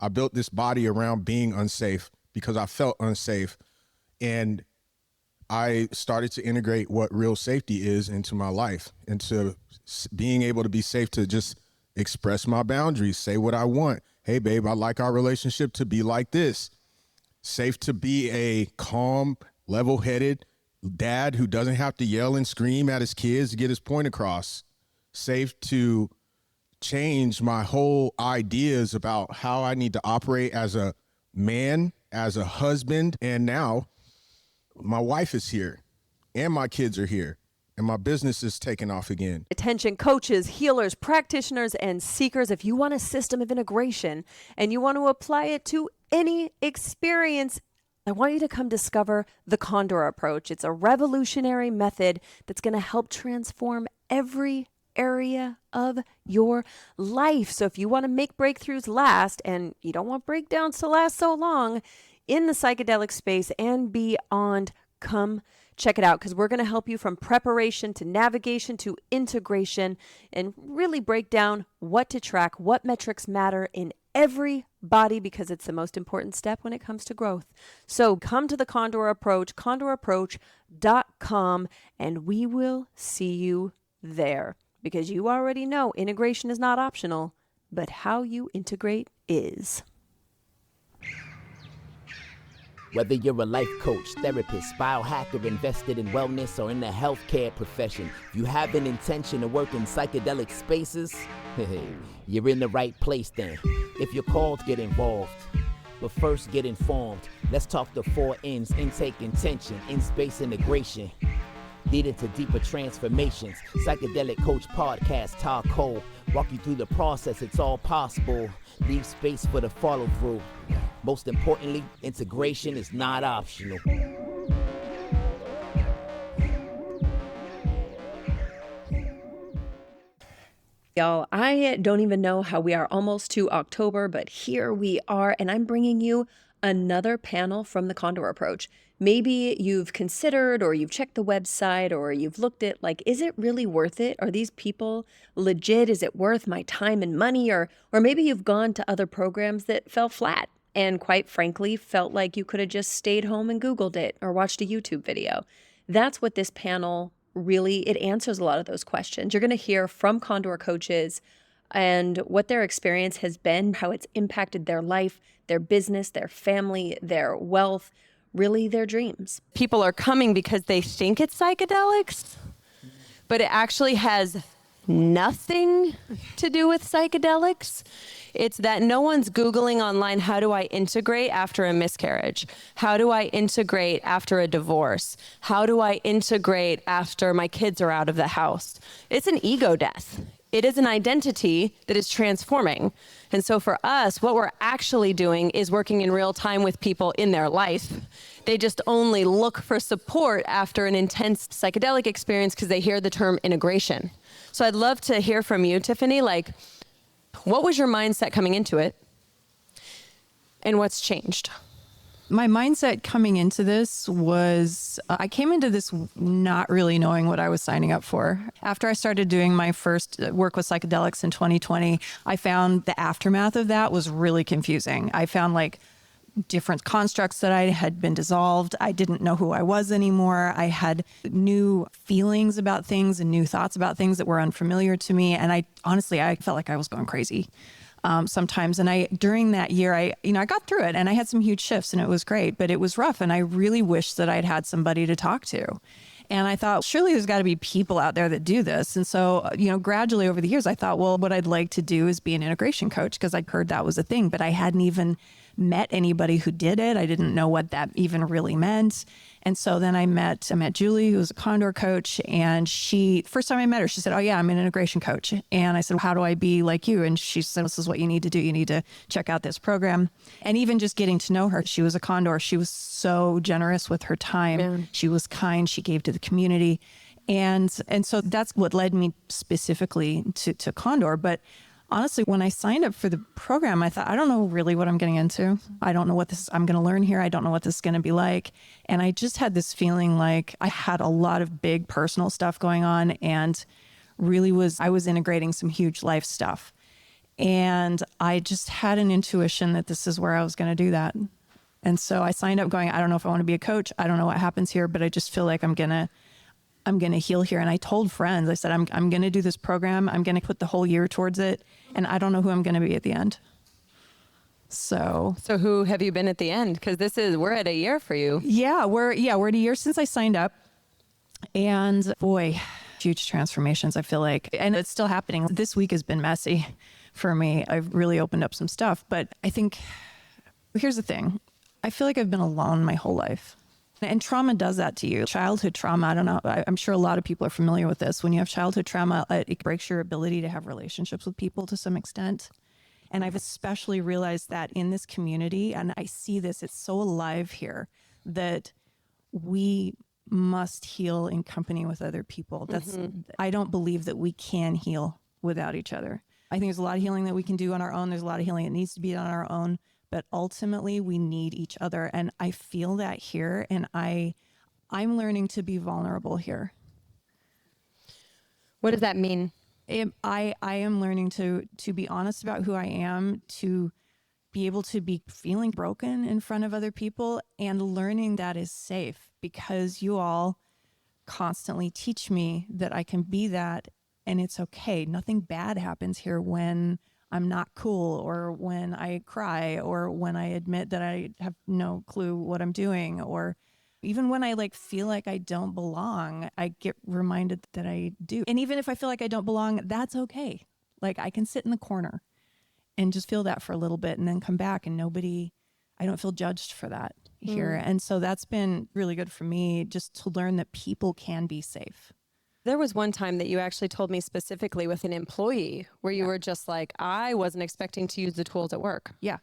I built this body around being unsafe because I felt unsafe. And I started to integrate what real safety is into my life, into being able to be safe to just express my boundaries, say what I want. Hey, babe, I like our relationship to be like this. Safe to be a calm, level-headed dad who doesn't have to yell and scream at his kids to get his point across. Safe to change my whole ideas about how I need to operate as a man, as a husband. And now my wife is here and my kids are here and my business is taking off again. Attention coaches, healers, practitioners, and seekers, if you want a system of integration and you want to apply it to any experience, I want you to come discover the Condor approach. It's a revolutionary method that's going to help transform every area of your life. So if you want to make breakthroughs last, and you don't want breakdowns to last so long in the psychedelic space and beyond, come check it out, because we're going to help you from preparation to navigation to integration and really break down what to track, what metrics matter in every body, because it's the most important step when it comes to growth. So come to the Condor Approach, condorapproach.com, and we will see you there, because you already know integration is not optional, but how you integrate is. Whether you're a life coach, therapist, biohacker, invested in wellness, or in the healthcare profession, if you have an intention to work in psychedelic spaces, you're in the right place then. If you're called, get involved. But first, get informed. Let's talk the 4 N's: intake, intention, in-space integration, leading to deeper transformations. Psychedelic Coach Podcast, Kole, walk you through the process. It's all possible. Leave space for the follow through. Most importantly, integration is not optional. Y'all, I don't even know how we are almost to October, but here we are, and I'm bringing you another panel from the Condor Approach. Maybe you've considered, or you've checked the website, or you've looked at, like, is it really worth it? Are these people legit? Is it worth my time and money? Or maybe you've gone to other programs that fell flat and, quite frankly, felt like you could have just stayed home and Googled it or watched a YouTube video. That's what this panel really, it answers a lot of those questions. You're going to hear from Condor coaches and what their experience has been, how it's impacted their life, their business, their family, their wealth, really their dreams. People are coming because they think it's psychedelics, but it actually has nothing to do with psychedelics. It's that no one's Googling online, how do I integrate after a miscarriage? How do I integrate after a divorce? How do I integrate after my kids are out of the house? It's an ego death. It is an identity that is transforming. And so for us, what we're actually doing is working in real time with people in their life. They just only look for support after an intense psychedelic experience because they hear the term integration. So I'd love to hear from you, Tiffany, like, what was your mindset coming into it and what's changed? My mindset coming into this was, I came into this not really knowing what I was signing up for. After I started doing my first work with psychedelics in 2020, I found the aftermath of that was really confusing. I found like different constructs that I had been dissolved. I didn't know who I was anymore. I had new feelings about things and new thoughts about things that were unfamiliar to me. And I felt like I was going crazy. Sometimes. And during that year, I got through it and I had some huge shifts and it was great, but it was rough. And I really wished that I'd had somebody to talk to. And I thought, surely there's got to be people out there that do this. And so, gradually over the years, I thought, well, what I'd like to do is be an integration coach because I'd heard that was a thing, but I hadn't even met anybody who did it. I didn't know what that even really meant. And so then I met Julie, who was a Condor coach. And first time I met her, she said, oh yeah, I'm an integration coach. And I said, how do I be like you? And she said, this is what you need to do. You need to check out this program. And even just getting to know her, she was a Condor. She was so generous with her time. Yeah. She was kind. She gave to the community. And so that's what led me specifically to Condor. But honestly, when I signed up for the program, I thought, I don't know really what I'm getting into. I don't know what I'm going to learn here. I don't know what this is going to be like. And I just had this feeling like I had a lot of big personal stuff going on and really I was integrating some huge life stuff. And I just had an intuition that this is where I was going to do that. And so I signed up going, I don't know if I want to be a coach. I don't know what happens here, but I just feel like I'm going to heal here. And I told friends, I said, I'm going to do this program. I'm going to put the whole year towards it. And I don't know who I'm going to be at the end. So who have you been at the end? Because we're at a year for you. Yeah, we're at a year since I signed up. And boy, huge transformations, I feel like. And it's still happening. This week has been messy for me. I've really opened up some stuff. But I think, here's the thing. I feel like I've been alone my whole life. And trauma does that to you. Childhood trauma, I don't know. I'm sure a lot of people are familiar with this. When you have childhood trauma, it breaks your ability to have relationships with people to some extent. And I've especially realized that in this community, and I see this, it's so alive here, that we must heal in company with other people. I don't believe that we can heal without each other. I think there's a lot of healing that we can do on our own. There's a lot of healing that needs to be on our own, but ultimately we need each other. And I feel that here, and I'm learning to be vulnerable here. What does that mean? I am learning to be honest about who I am, to be able to be feeling broken in front of other people, and learning that is safe, because you all constantly teach me that I can be that and it's okay. Nothing bad happens here when I'm not cool, or when I cry, or when I admit that I have no clue what I'm doing, or even when I feel like I don't belong, I get reminded that I do. And even if I feel like I don't belong, that's okay. I can sit in the corner and just feel that for a little bit and then come back, and I don't feel judged for that here. And so that's been really good for me, just to learn that people can be safe. There was one time that you actually told me specifically with an employee where you were just like, I wasn't expecting to use the tools at work. Yeah.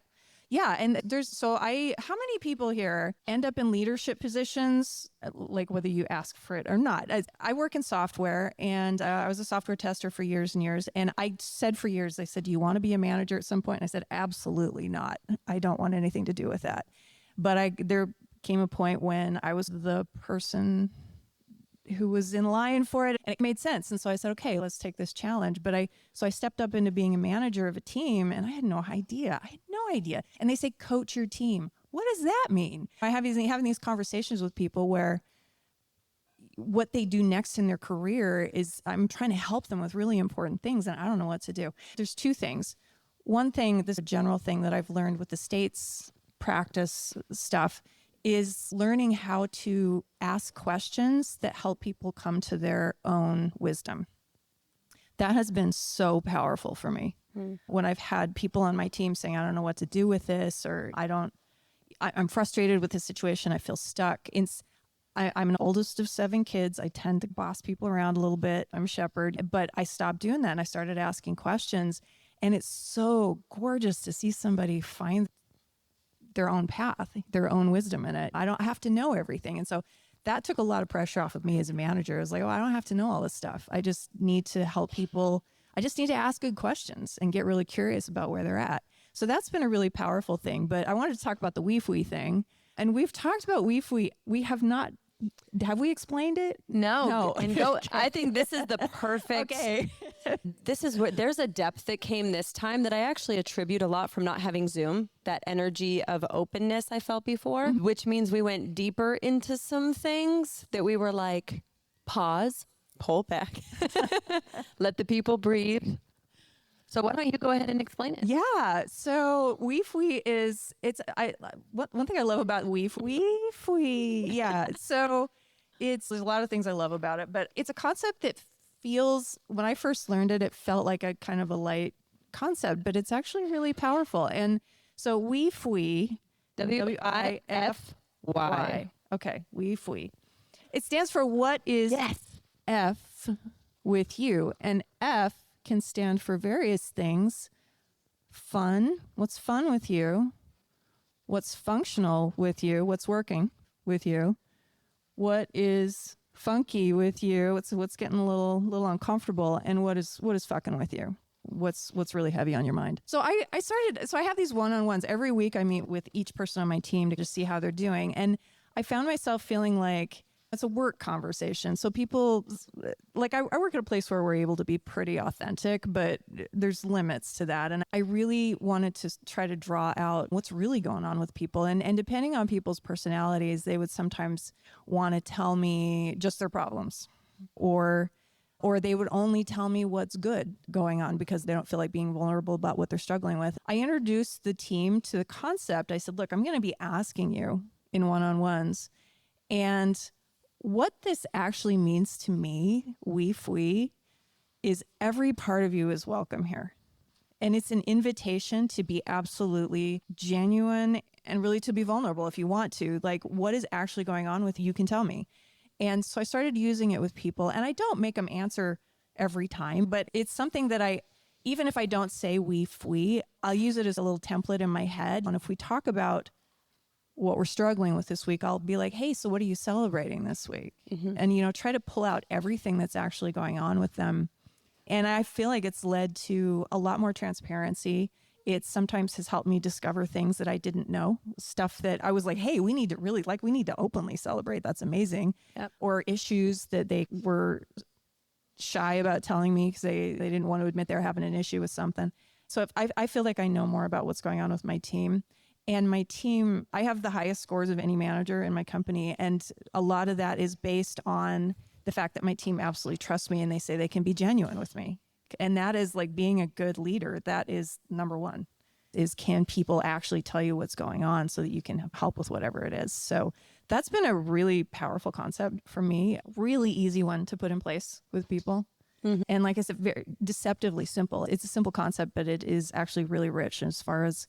Yeah. And how many people here end up in leadership positions, whether you ask for it or not? I work in software, and I was a software tester for years and years. And I said for years, they said, do you want to be a manager at some point? And I said, absolutely not. I don't want anything to do with that. But there came a point when I was the person who was in line for it, and it made sense. And so I said, okay, let's take this challenge. So I stepped up into being a manager of a team, and I had no idea. And they say, coach your team. What does that mean? I have having these conversations with people where what they do next in their career is, I'm trying to help them with really important things, and I don't know what to do. There's two things. One thing, this is a general thing that I've learned with the states practice stuff, is learning how to ask questions that help people come to their own wisdom. That has been so powerful for me. When I've had people on my team saying, I don't know what to do with this, or I'm frustrated with this situation, I feel stuck. I'm an oldest of 7 kids. I tend to boss people around a little bit. I'm a shepherd, but I stopped doing that and I started asking questions. And it's so gorgeous to see somebody find their own path, their own wisdom in it. I don't have to know everything. And so that took a lot of pressure off of me as a manager. I was like, I don't have to know all this stuff. I just need to help people. I just need to ask good questions and get really curious about where they're at. So that's been a really powerful thing. But I wanted to talk about the weef-wee thing. And we've talked about weef-wee. We have not. Have we explained it? No. And go. I think this is the perfect. Okay. This is where there's a depth that came this time that I actually attribute a lot from not having Zoom, that energy of openness I felt before, which means we went deeper into some things that we were like, pause, pull back, let the people breathe. So why don't you go ahead and explain it? Yeah. So weef-wee is, one thing I love about weef-wee. Yeah. So there's a lot of things I love about it, but it's a concept that feels, when I first learned it, it felt like a kind of a light concept, but it's actually really powerful. And so weef-wee, W-I-F-Y. Okay. Weef-wee. It stands for what is F with you. And F can stand for various things. Fun. What's fun with you? What's functional with you? What's working with you? What is funky with you? What's getting a little uncomfortable? And what is fucking with you? What's really heavy on your mind? So I have these one-on-ones every week. I meet with each person on my team to just see how they're doing. And I found myself feeling like It's a work conversation. So people, like I work at a place where we're able to be pretty authentic, but there's limits to that. And I really wanted to try to draw out what's really going on with people. And depending on people's personalities, they would sometimes want to tell me just their problems, or they would only tell me what's good going on because they don't feel like being vulnerable about what they're struggling with. I introduced the team to the concept. I said, look, I'm going to be asking you in one-on-ones, and what this actually means to me, we, is every part of you is welcome here. And it's an invitation to be absolutely genuine and really to be vulnerable if you want to. Like, what is actually going on with you, you can tell me. And so I started using it with people, and I don't make them answer every time, but it's something that even if I don't say we, I'll use it as a little template in my head. And if we talk about what we're struggling with this week, I'll be like, hey, so what are you celebrating this week? Mm-hmm. And, try to pull out everything that's actually going on with them. And I feel like it's led to a lot more transparency. It sometimes has helped me discover things that I didn't know, stuff that I was like, hey, we need to openly celebrate. That's amazing. Yep. Or issues that they were shy about telling me because they didn't want to admit they're having an issue with something. So I feel like I know more about what's going on with my team. And my team, I have the highest scores of any manager in my company. And a lot of that is based on the fact that my team absolutely trusts me and they say they can be genuine with me. And that is like being a good leader. That is number one, is can people actually tell you what's going on so that you can help with whatever it is. So that's been a really powerful concept for me. Really easy one to put in place with people. Mm-hmm. And like I said, very deceptively simple. It's a simple concept, but it is actually really rich as far as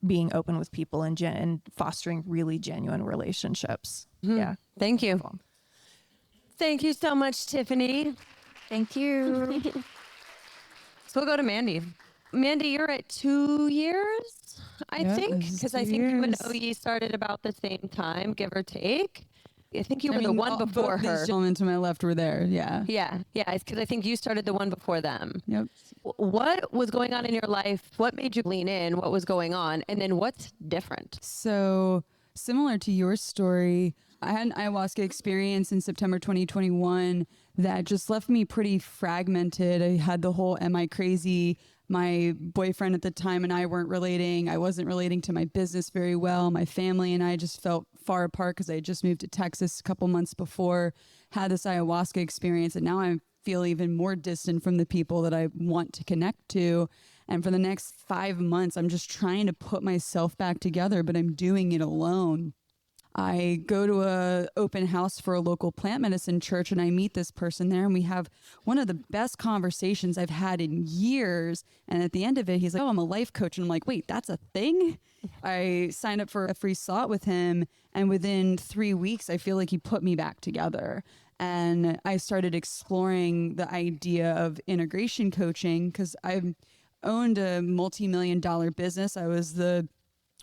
being open with people and fostering really genuine relationships. Mm-hmm. Yeah. Thank you. Thank you so much, Tiffany. Thank you. So we'll go to Mandy. Mandy, you're at 2 years, I think, because I think you and OE started about the same time, give or take. I think you were the one before her. These gentlemen to my left were there. Yeah. Yeah. Because I think you started the one before them. Yep. What was going on in your life? What made you lean in? What was going on? And then what's different? So similar to your story, I had an ayahuasca experience in September 2021 that just left me pretty fragmented. I had the whole, am I crazy? My boyfriend at the time and I weren't relating. I wasn't relating to my business very well. My family and I just felt far apart because I had just moved to Texas a couple months before, had this ayahuasca experience, and now I feel even more distant from the people that I want to connect to. And for the next 5 months, I'm just trying to put myself back together, but I'm doing it alone. I go to a open house for a local plant medicine church and I meet this person there and we have one of the best conversations I've had in years. And at the end of it, he's like, oh, I'm a life coach. And I'm like, wait, that's a thing? I signed up for a free slot with him. And within 3 weeks, I feel like he put me back together. And I started exploring the idea of integration coaching because I've owned a multi-million-dollar business. I was the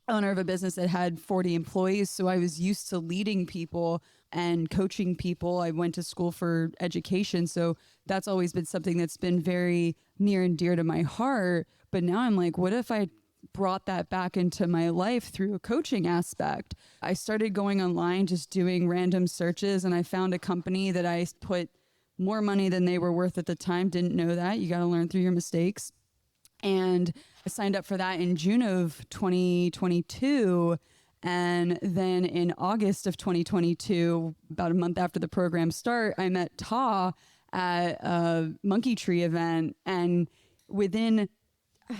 owner of a business that had 40 employees. So I was used to leading people and coaching people. I went to school for education. So that's always been something that's been very near and dear to my heart. But now I'm like, what if I brought that back into my life through a coaching aspect? I started going online, just doing random searches, and I found a company that I put more money than they were worth at the time. Didn't know that. You got to learn through your mistakes. And I signed up for that in June of 2022. And then in August of 2022, about a month after the program start, I met Ta at a Monkey Tree event. And within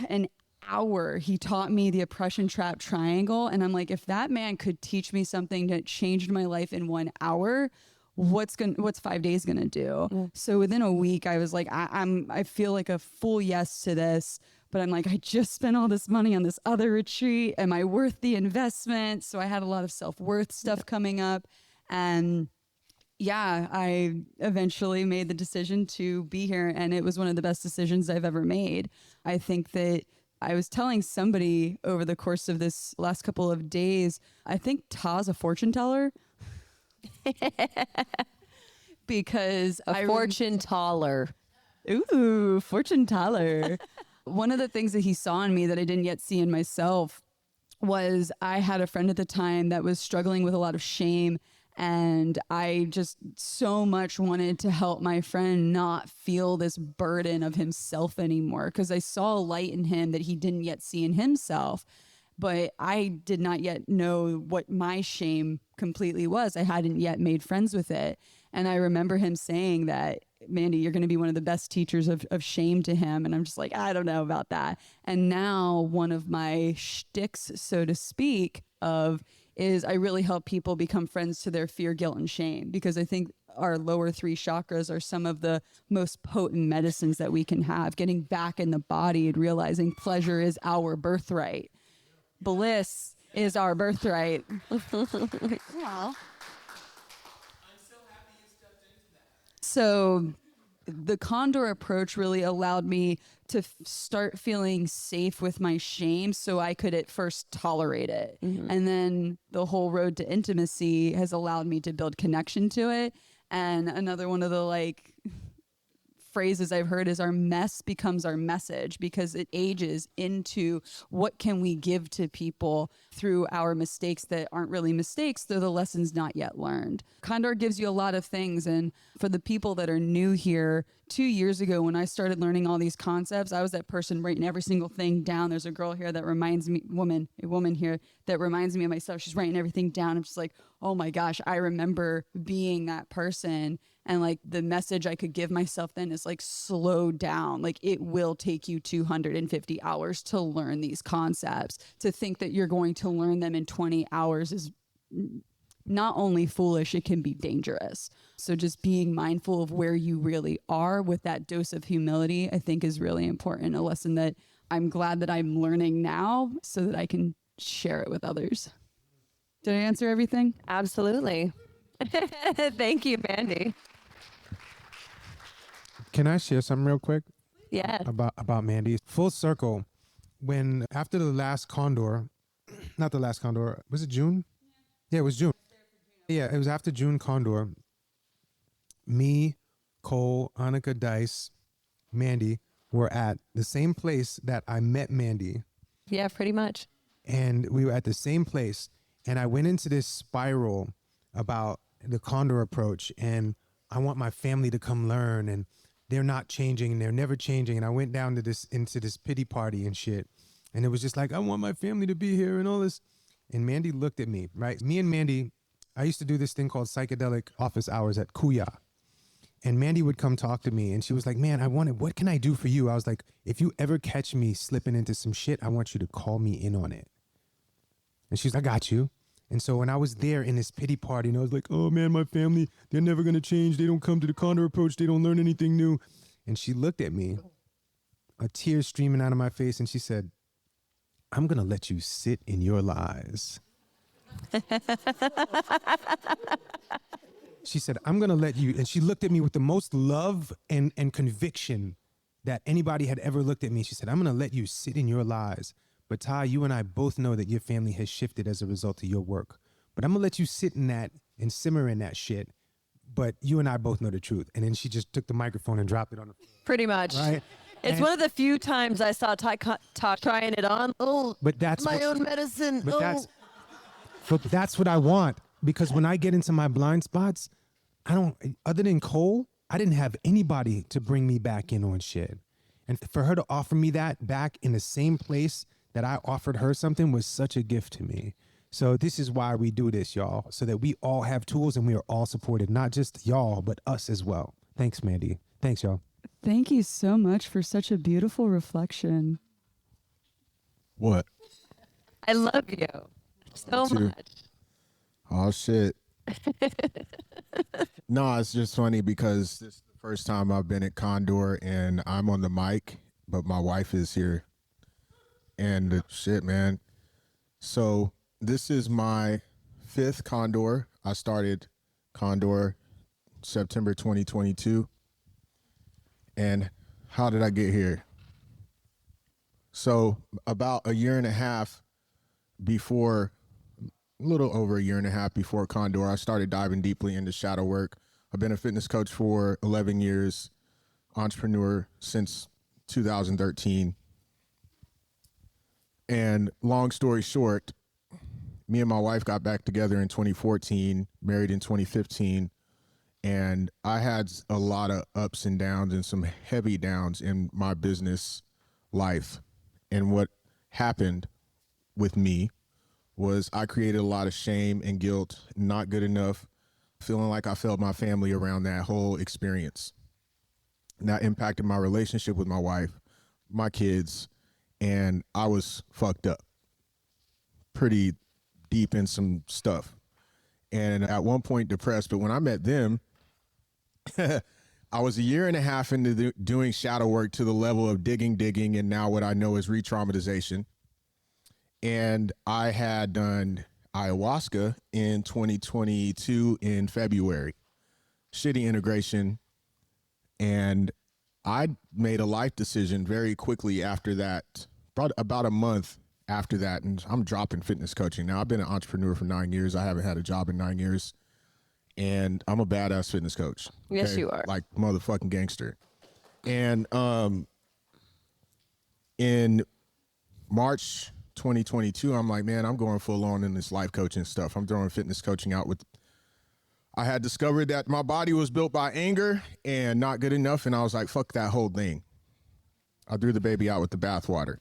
an hour, he taught me the oppression trap triangle. And I'm like, if that man could teach me something that changed my life in 1 hour, what's 5 days gonna do? Mm. So within a week, I was like, I feel like a full yes to this, but I'm like, I just spent all this money on this other retreat. Am I worth the investment? So I had a lot of self-worth stuff coming up. And yeah, I eventually made the decision to be here, and it was one of the best decisions I've ever made. I think that I was telling somebody over the course of this last couple of days, I think Ta's a fortune teller. Because fortune teller. Ooh, fortune teller. One of the things that he saw in me that I didn't yet see in myself was I had a friend at the time that was struggling with a lot of shame, And I just so much wanted to help my friend not feel this burden of himself anymore, because I saw a light in him that he didn't yet see in himself. But I did not yet know what my shame completely was. I hadn't yet made friends with it. And I remember him saying that, Mandy, you're going to be one of the best teachers of shame to him. And I'm just like, I don't know about that. And now one of my shticks, so to speak, is I really help people become friends to their fear, guilt, and shame, because I think our lower 3 chakras are some of the most potent medicines that we can have. Getting back in the body and realizing pleasure is our birthright. Bliss is our birthright. Yeah. So the Condor approach really allowed me to start feeling safe with my shame, so I could at first tolerate it. And then the whole road to intimacy has allowed me to build connection to it. And another one of the phrases I've heard is our mess becomes our message, because it ages into what can we give to people through our mistakes that aren't really mistakes, they're the lessons not yet learned. Condor gives you a lot of things. And for the people that are new here, 2 years ago when I started learning all these concepts, I was that person writing every single thing down. There's a girl here that reminds me, a woman here that reminds me of myself. She's writing everything down. I'm just like, oh my gosh, I remember being that person. And the message I could give myself then is slow down. It will take you 250 hours to learn these concepts. To think that you're going to learn them in 20 hours is not only foolish, it can be dangerous. So just being mindful of where you really are with that dose of humility, I think is really important. A lesson that I'm glad that I'm learning now so that I can share it with others. Did I answer everything? Absolutely. Thank you, Mandy. Can I share something real quick? Yeah. About Mandy? Full circle. When after the last Condor, not the last Condor, was it June? Yeah, it was June. Yeah, it was after June Condor. Me, Kole, Annika Dice, Mandy were at the same place that I met Mandy. Yeah, pretty much. And we were at the same place. And I went into this spiral about the Condor approach. And I want my family to come learn. And they're not changing. And they're never changing. And I went down to into this pity party and shit. And it was just I want my family to be here and all this. And Mandy looked at me, right? Me and Mandy, I used to do this thing called psychedelic office hours at Kuya. And Mandy would come talk to me and she was like, man, what can I do for you? I was like, if you ever catch me slipping into some shit, I want you to call me in on it. And she's like, I got you. And so when I was there in this pity party and I was like, oh man, my family, they're never going to change. They don't come to the Condor approach. They don't learn anything new. And she looked at me, a tear streaming out of my face. And she said, I'm going to let you sit in your lies. She said, I'm going to let you. And she looked at me with the most love and conviction that anybody had ever looked at me. She said, I'm going to let you sit in your lies. But Ty, you and I both know that your family has shifted as a result of your work. But I'm going to let you sit in that and simmer in that shit. But you and I both know the truth. And then she just took the microphone and dropped it on the floor. Pretty much. Right? It's one of the few times I saw Ty trying it on. Oh, but that's my own medicine. But that's what I want. Because when I get into my blind spots, other than Kole, I didn't have anybody to bring me back in on shit. And for her to offer me that back in the same place that I offered her something was such a gift to me. So this is why we do this, y'all, so that we all have tools and we are all supported, not just y'all, but us as well. Thanks, Mandy. Thanks, y'all. Thank you so much for such a beautiful reflection. What? I love you so much. Oh, shit. No, it's just funny because this is the first time I've been at Condor and I'm on the mic, but my wife is here. And shit, man. So this is my 5th Condor. I started Condor September 2022. And how did I get here? So about a year and a half before, a little over a year and a half before Condor, I started diving deeply into shadow work. I've been a fitness coach for 11 years, entrepreneur since 2013. And long story short, Me and my wife got back together in 2014, married in 2015, and I had a lot of ups and downs and some heavy downs in my business life. And what happened with me was I created a lot of shame and guilt, not good enough, feeling like I failed my family around that whole experience. And that impacted my relationship with my wife, my kids, and I was fucked up pretty deep in some stuff. And at one point depressed, but when I met them, I was a year and a half into doing shadow work to the level of digging, and now what I know is re-traumatization. And I had done ayahuasca in 2022 in February, shitty integration. And I made a life decision very quickly after that, about a month after that, and I'm dropping fitness coaching. Now, I've been an entrepreneur for 9 years. I haven't had a job in 9 years, and I'm a badass fitness coach. Okay? Yes, you are. Like motherfucking gangster. And in March 2022, I'm like, man, I'm going full on in this life coaching stuff. I'm throwing fitness coaching out with. I had discovered that my body was built by anger and not good enough, and I was like, fuck that whole thing. I threw the baby out with the bathwater.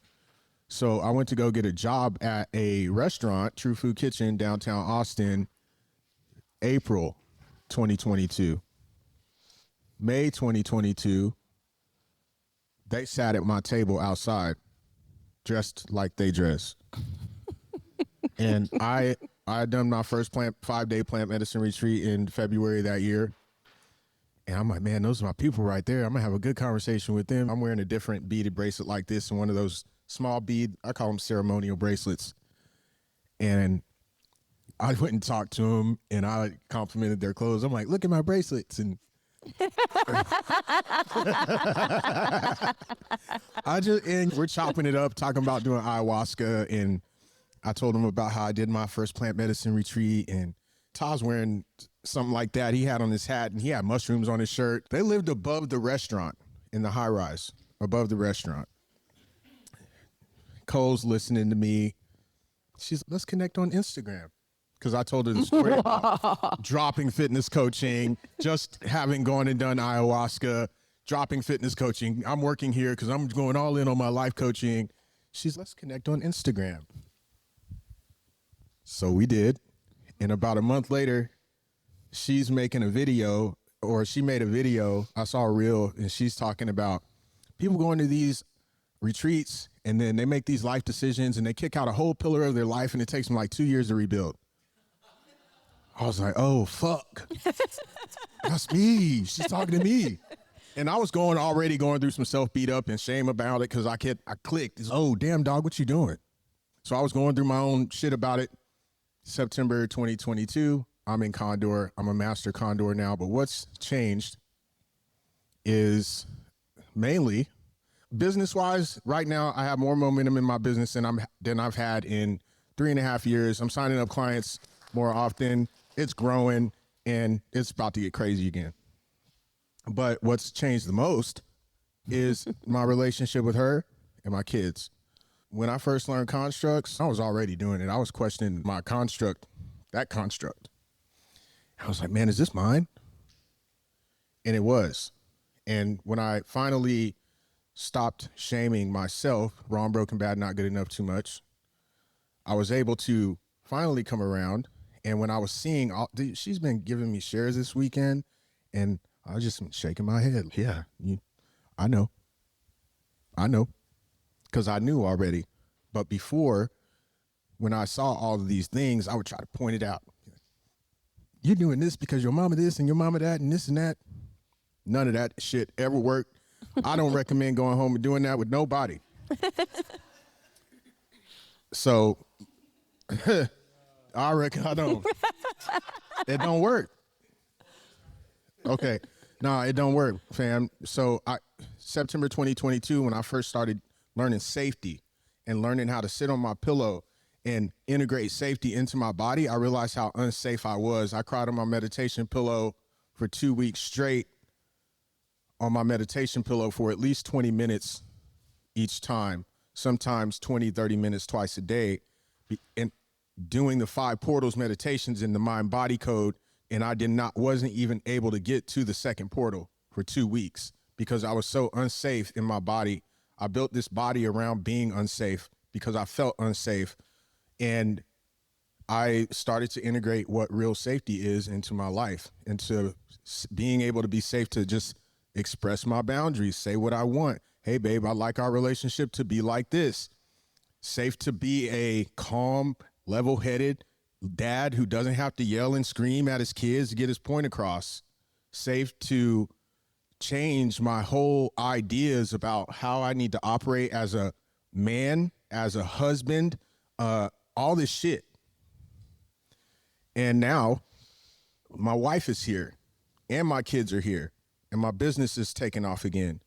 So I went to go get a job at a restaurant, True Food Kitchen, downtown Austin, April 2022. May 2022, they sat at my table outside, dressed like they dress. And I had done my first 5-day plant medicine retreat in February that year. And I'm like, man, those are my people right there. I'm going to have a good conversation with them. I'm wearing a different beaded bracelet like this and one of those small bead, I call them ceremonial bracelets. And I went and talked to them and I complimented their clothes. I'm like, look at my bracelets. And and we're chopping it up, talking about doing ayahuasca. And I told him about how I did my first plant medicine retreat. And Todd's wearing something like that. He had on his hat and he had mushrooms on his shirt. They lived above the restaurant in the high rise, above the restaurant. Kole's listening to me. She's, let's connect on Instagram. Because I told her the story about dropping fitness coaching, just having gone and done ayahuasca, dropping fitness coaching. I'm working here because I'm going all in on my life coaching. She's, let's connect on Instagram. So we did. And about a month later, she's making a video, or she made a video. I saw a reel, and she's talking about people going to these retreats, and then they make these life decisions, and they kick out a whole pillar of their life, and it takes them like 2 years to rebuild. I was like, oh, fuck. That's me. She's talking to me. And I was already going through some self-beat up and shame about it because I clicked. It's, oh, damn, dog, what you doing? So I was going through my own shit about it. September 2022, I'm in Condor. I'm a master Condor now. But what's changed is mainly business-wise. Right now, I have more momentum in my business than I've had in 3.5 years. I'm signing up clients more often. It's growing, and it's about to get crazy again. But what's changed the most is my relationship with her and my kids. When I first learned constructs, I was already doing it. I was questioning my construct, that construct. I was like, man, is this mine? And it was. And when I finally stopped shaming myself, wrong, broken, bad, not good enough, too much, I was able to finally come around. And when I was seeing, she's been giving me shares this weekend, and I was just shaking my head. Yeah, I know. Because I knew already. But before, when I saw all of these things, I would try to point it out. You're doing this because your mama this and your mama that and this and that. None of that shit ever worked. I don't recommend going home and doing that with nobody. So, I reckon I don't. It don't work. Okay. No, it don't work, fam. So September 2022, when I first started learning safety and learning how to sit on my pillow and integrate safety into my body, I realized how unsafe I was. I cried on my meditation pillow for 2 weeks straight, on my meditation pillow for at least 20 minutes each time, sometimes 20, 30 minutes twice a day. And doing the 5 portals meditations in the mind body code, and I wasn't even able to get to the second portal for 2 weeks because I was so unsafe in my body. I built this body around being unsafe because I felt unsafe, and I started to integrate what real safety is into my life, into being able to be safe to just express my boundaries, say what I want. Hey, babe, I like our relationship to be like this. Safe to be a calm, level-headed dad who doesn't have to yell and scream at his kids to get his point across. Safe to change my whole ideas about how I need to operate as a man, as a husband, all this shit. And now my wife is here and my kids are here and my business is taking off again.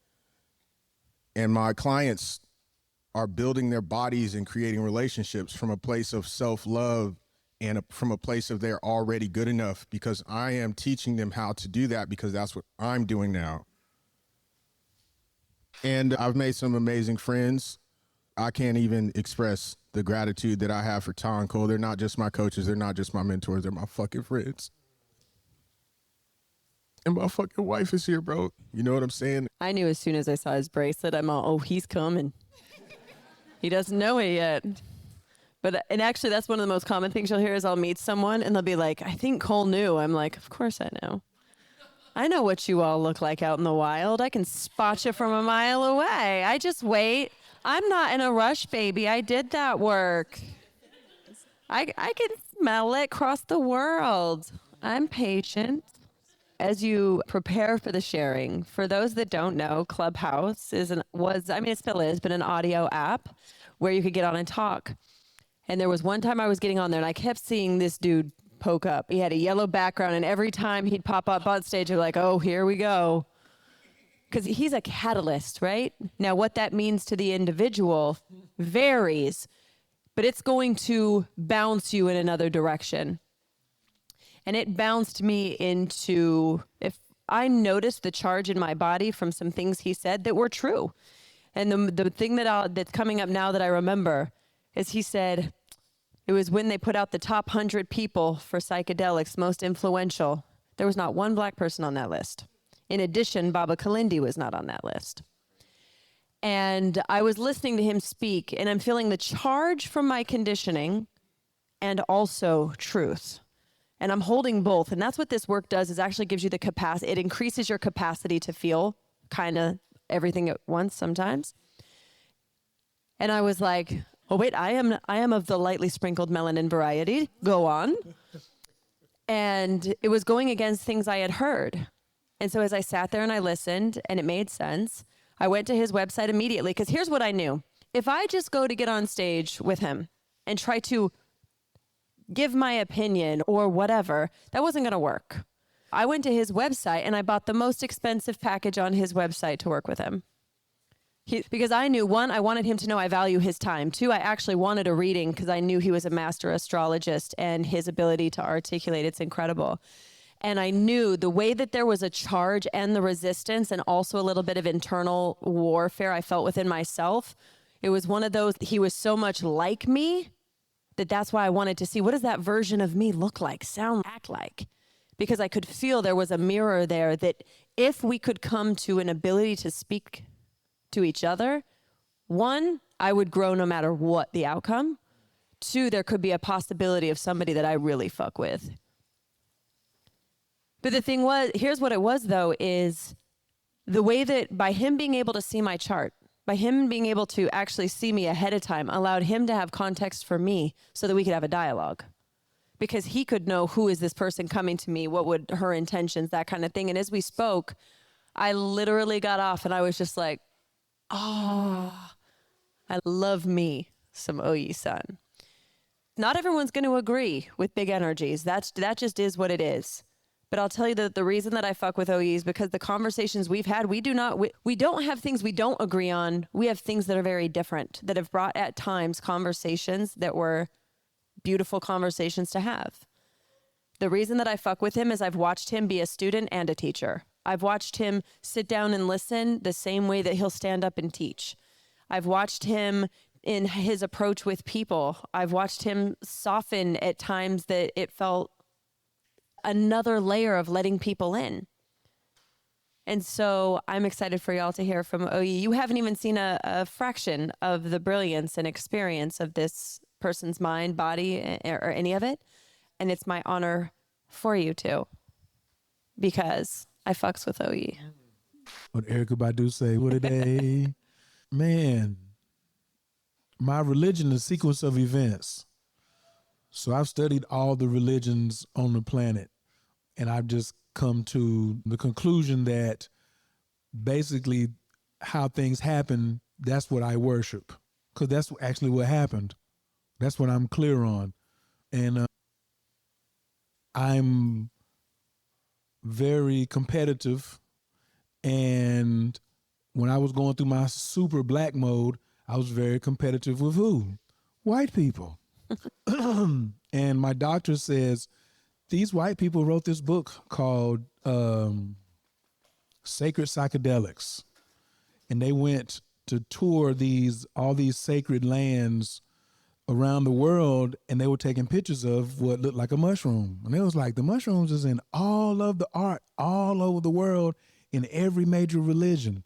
And my clients are building their bodies and creating relationships from a place of self-love and from a place of they're already good enough, because I am teaching them how to do that, because that's what I'm doing now. And I've made some amazing friends. I can't even express the gratitude that I have for Tom and Kole. They're not just my coaches. They're not just my mentors. They're my fucking friends. And my fucking wife is here, bro. You know what I'm saying? I knew as soon as I saw his bracelet, I'm all, oh, he's coming. He doesn't know it yet. And actually, that's one of the most common things you'll hear is I'll meet someone and they'll be like, I think Kole knew. I'm like, of course I know. I know what you all look like out in the wild. I can spot you from a mile away. I just wait. I'm not in a rush, baby. I did that work. I can smell it across the world. I'm patient. As you prepare for the sharing, for those that don't know, Clubhouse it still is, but an audio app where you could get on and talk. And there was one time I was getting on there and I kept seeing this dude poke up. He had a yellow background, and every time he'd pop up on stage, you're like, oh, here we go. Because he's a catalyst, right? Now, what that means to the individual varies, but it's going to bounce you in another direction. And it bounced me into, if I noticed the charge in my body from some things he said that were true. And the thing that's coming up now that I remember is he said, it was when they put out the top 100 people for psychedelics, most influential. There was not one black person on that list. In addition, Baba Kalindi was not on that list. And I was listening to him speak, and I'm feeling the charge from my conditioning and also truth. And I'm holding both. And that's what this work does, is actually gives you the capacity. It increases your capacity to feel kind of everything at once sometimes. And I was like, oh, wait, I am of the lightly sprinkled melanin variety. Go on. And it was going against things I had heard. And so as I sat there and I listened and it made sense, I went to his website immediately, because here's what I knew. If I just go to get on stage with him and try to give my opinion or whatever, that wasn't going to work. I went to his website and I bought the most expensive package on his website to work with him. Because I knew, one, I wanted him to know I value his time. Two, I actually wanted a reading because I knew he was a master astrologist and his ability to articulate, it's incredible. And I knew the way that there was a charge and the resistance and also a little bit of internal warfare I felt within myself. It was one of those, he was so much like me that's why I wanted to see, what does that version of me look like, sound, act like? Because I could feel there was a mirror there, that if we could come to an ability to speak to each other, one, I would grow no matter what the outcome. Two, there could be a possibility of somebody that I really fuck with. But the thing was, here's what it was though, is the way that by him being able to see my chart, by him being able to actually see me ahead of time, allowed him to have context for me so that we could have a dialogue. Because he could know, who is this person coming to me? What would her intentions, that kind of thing. And as we spoke, I literally got off and I was just like, oh, I love me some Oyi-san. Not everyone's going to agree with big energies. That just is what it is. But I'll tell you that the reason that I fuck with OE is because the conversations we've had, we don't have things we don't agree on. We have things that are very different, that have brought at times conversations that were beautiful conversations to have. The reason that I fuck with him is I've watched him be a student and a teacher. I've watched him sit down and listen the same way that he'll stand up and teach. I've watched him in his approach with people. I've watched him soften at times that it felt another layer of letting people in. And so I'm excited for y'all to hear from OE. You haven't even seen a fraction of the brilliance and experience of this person's mind, body, or any of it. And it's my honor for you to, because I fucks with OE. What Erykah Badu say, what a day. Man, my religion is a sequence of events. So I've studied all the religions on the planet, and I've just come to the conclusion that basically how things happen, that's what I worship, because that's actually what happened. That's what I'm clear on. And I'm very competitive. And when I was going through my super black mode, I was very competitive with who? White people. And my doctor says, these white people wrote this book called Sacred Psychedelics. And they went to tour all these sacred lands around the world, and they were taking pictures of what looked like a mushroom. And it was like, the mushrooms is in all of the art all over the world in every major religion.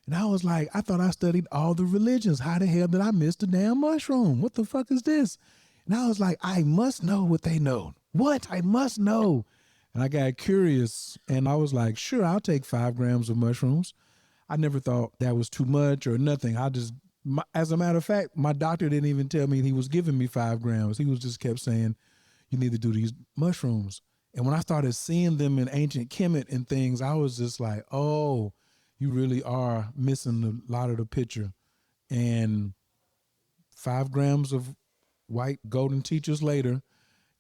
And I was like, I thought I studied all the religions. How the hell did I miss the damn mushroom? What the fuck is this? And I was like, I must know what they know. What? I must know. And I got curious, and I was like, sure, I'll take 5 grams of mushrooms. I never thought that was too much or nothing. As a matter of fact, my doctor didn't even tell me he was giving me 5 grams. He was just kept saying, you need to do these mushrooms. And when I started seeing them in ancient Kemet and things, I was just like, oh, you really are missing a lot of the picture. And 5 grams of white golden teachers later,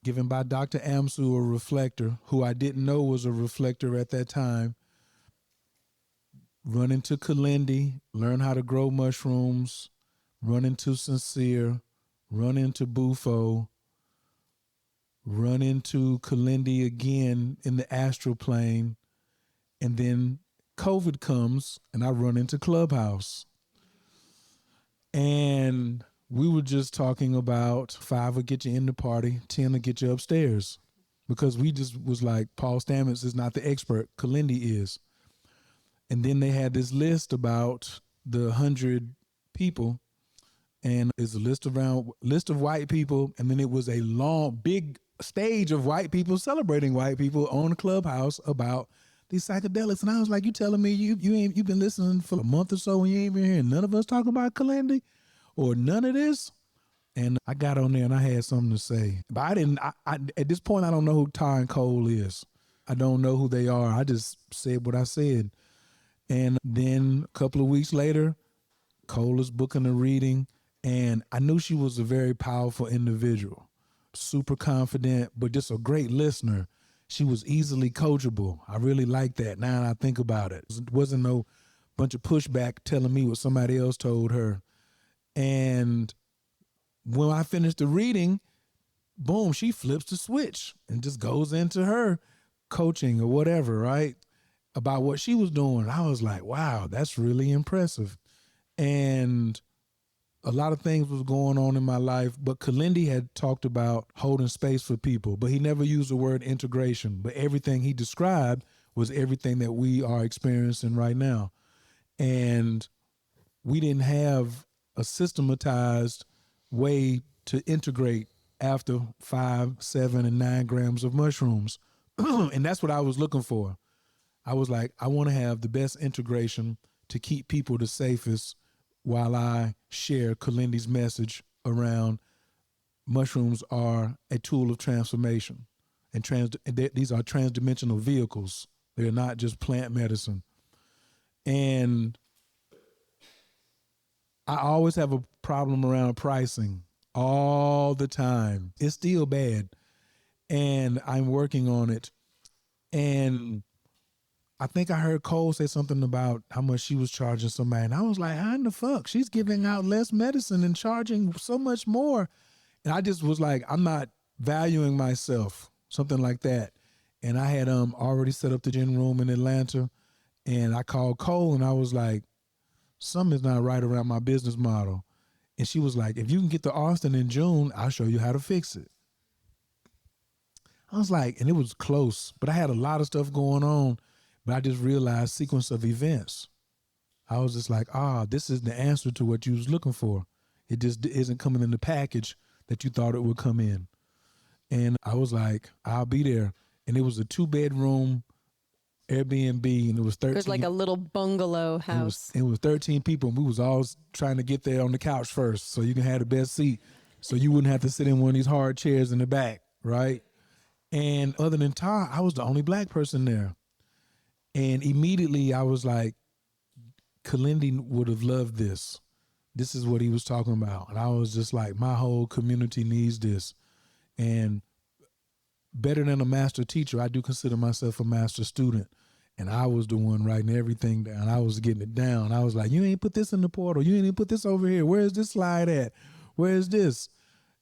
given by Dr. Amsu, a reflector, who I didn't know was a reflector at that time, run into Kalindi, learn how to grow mushrooms, run into Sincere, run into Bufo, run into Kalindi again in the astral plane, and then COVID comes and I run into Clubhouse. And we were just talking about 5 will get you in the party, 10 will get you upstairs. Because we just was like, Paul Stamets is not the expert, Kalindi is. And then they had this list about the 100 people, and it's a list of white people, and then it was a long, big stage of white people celebrating white people on Clubhouse about these psychedelics. And I was like, you telling me you've been listening for a month or so and you ain't been hearing none of us talk about Kalindi or none of this? And I got on there and I had something to say. But I at this point, I don't know who Ty and Kole is. I don't know who they are. I just said what I said. And then a couple of weeks later, Kole is booking a reading, and I knew she was a very powerful individual, super confident, but just a great listener. She was easily coachable. I really like that now that I think about it. It wasn't no bunch of pushback telling me what somebody else told her. And when I finished the reading, boom, she flips the switch and just goes into her coaching or whatever, right? About what she was doing. I was like, wow, that's really impressive. And a lot of things was going on in my life, but Kalindi had talked about holding space for people, but he never used the word integration. But everything he described was everything that we are experiencing right now. And we didn't have a systematized way to integrate after 5, 7, and 9 grams of mushrooms. And that's what I was looking for. I was like, I want to have the best integration to keep people the safest while I share Kalindi's message around mushrooms are a tool of transformation. And these are transdimensional vehicles. They're not just plant medicine. And I always have a problem around pricing all the time. It's still bad. And I'm working on it. And I think I heard Kole say something about how much she was charging somebody. And I was like, how in the fuck? She's giving out less medicine and charging so much more. And I just was like, I'm not valuing myself, something like that. And I had already set up the gin room in Atlanta. And I called Kole and I was like, something's not right around my business model. And she was like, if you can get to Austin in June, I'll show you how to fix it. I was like, and it was close, but I had a lot of stuff going on, but I just realized sequence of events. I was just like, this is the answer to what you was looking for. It just isn't coming in the package that you thought it would come in. And I was like, I'll be there. And it was a 2-bedroom Airbnb, and it was 13. It was like a little bungalow house. It was 13 people, and we was all trying to get there on the couch first so you can have the best seat so you wouldn't have to sit in one of these hard chairs in the back, right? And other than Ty, I was the only black person there. And immediately I was like, Kalindi would have loved this. This is what he was talking about. And I was just like, my whole community needs this. And better than a master teacher, I do consider myself a master student. And I was the one writing everything down. I was getting it down. I was like, you ain't put this in the portal. You ain't even put this over here. Where's this slide at? Where's this?